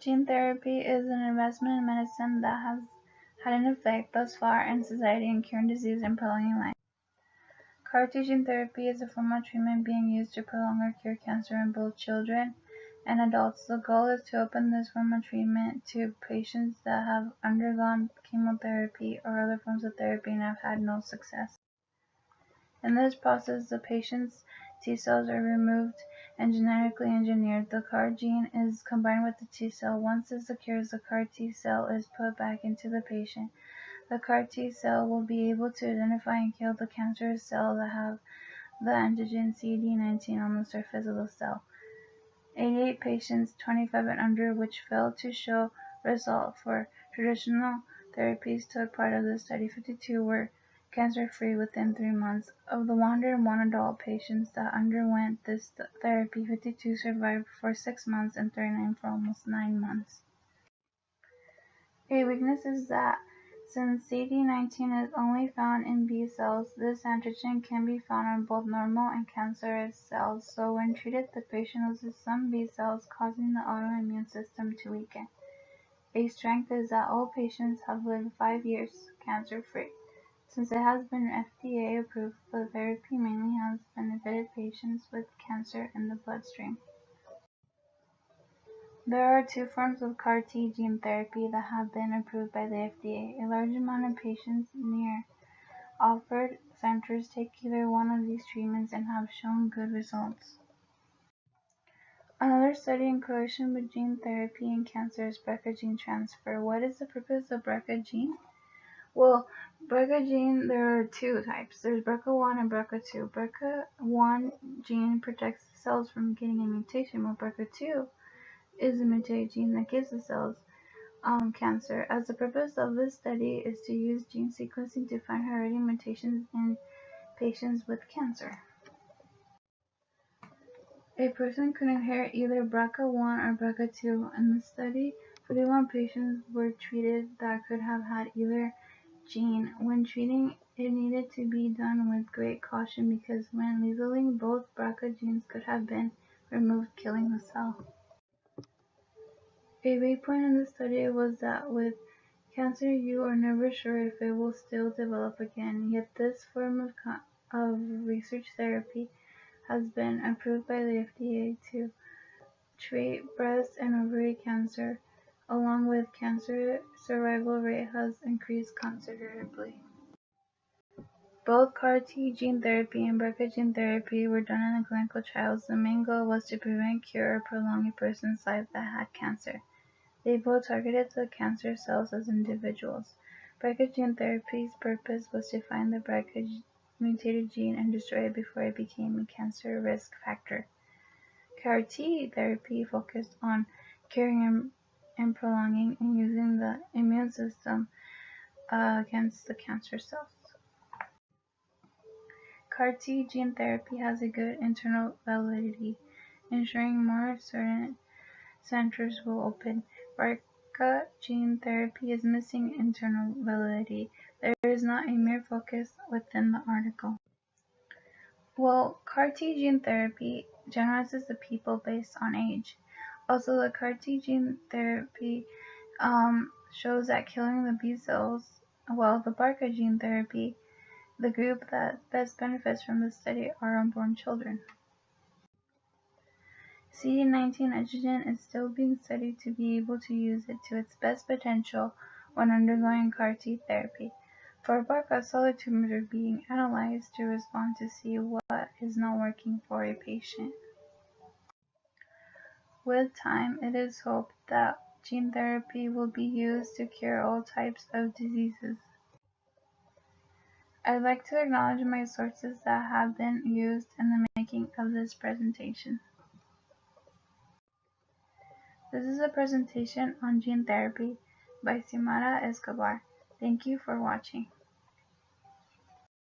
Gene therapy is an investment in medicine that has had an effect thus far in society in curing disease and prolonging life. CAR-T gene therapy is a form of treatment being used to prolong or cure cancer in both children and adults. The goal is to open this form of treatment to patients that have undergone chemotherapy or other forms of therapy and have had no success. In this process, the patient's T cells are removed and genetically engineered. The CAR gene is combined with the T cell. Once this occurs, the CAR T cell is put back into the patient. The CAR T cell will be able to identify and kill the cancerous cells that have the antigen CD19 on the surface of the cell. 88 patients, 25 and under, which failed to show result for traditional therapies, took part of the study. 52 were cancer-free within 3 months. Of the 101 adult patients that underwent this therapy, 52 survived for 6 months and 39 for almost 9 months. A weakness is that since CD19 is only found in B cells, this antigen can be found on both normal and cancerous cells, so when treated, the patient loses some B cells, causing the autoimmune system to weaken. A strength is that all patients have lived 5 years cancer-free. Since it has been FDA approved, the therapy mainly has benefited patients with cancer in the bloodstream. There are 2 forms of CAR-T gene therapy that have been approved by the FDA. A large amount of patients near offered centers take either one of these treatments and have shown good results. Another study in correlation with gene therapy in cancer is BRCA gene transfer. What is the purpose of BRCA gene? Well, BRCA gene, there are 2 types. There's BRCA1 and BRCA2. BRCA1 gene protects the cells from getting a mutation, while BRCA2 is a mutated gene that gives the cells cancer. As the purpose of this study is to use gene sequencing to find hereditary mutations in patients with cancer. A person could inherit either BRCA1 or BRCA2. In the study, 41 patients were treated that could have had either gene. When treating, it needed to be done with great caution because when leaving, both BRCA genes could have been removed, killing the cell. A big point in the study was that with cancer you are never sure if it will still develop again, yet this form of research therapy has been approved by the FDA to treat breast and ovary cancer, along with cancer survival rate has increased considerably. Both CAR-T gene therapy and BRCA gene therapy were done in the clinical trials. The main goal was to prevent, cure, or prolong a person's life that had cancer. They both targeted the cancer cells as individuals. BRCA gene therapy's purpose was to find the BRCA mutated gene and destroy it before it became a cancer risk factor. CAR-T therapy focused on curing and prolonging and using the immune system against the cancer cells. CAR-T gene therapy has a good internal validity, ensuring more certain centers will open. BRCA gene therapy is missing internal validity. There is not a mere focus within the article. Well, CAR-T gene therapy generalizes the people based on age. Also, the CAR-T gene therapy shows that killing the B cells, while the BRCA gene therapy, the group that best benefits from this study are unborn children. CD19 antigen is still being studied to be able to use it to its best potential when undergoing CAR-T therapy. For BRCA, solid tumors are being analyzed to respond to see what is not working for a patient. With time, it is hoped that gene therapy will be used to cure all types of diseases. I'd like to acknowledge my sources that have been used in the making of this presentation. This is a presentation on gene therapy by Xiomara Escobar. Thank you for watching.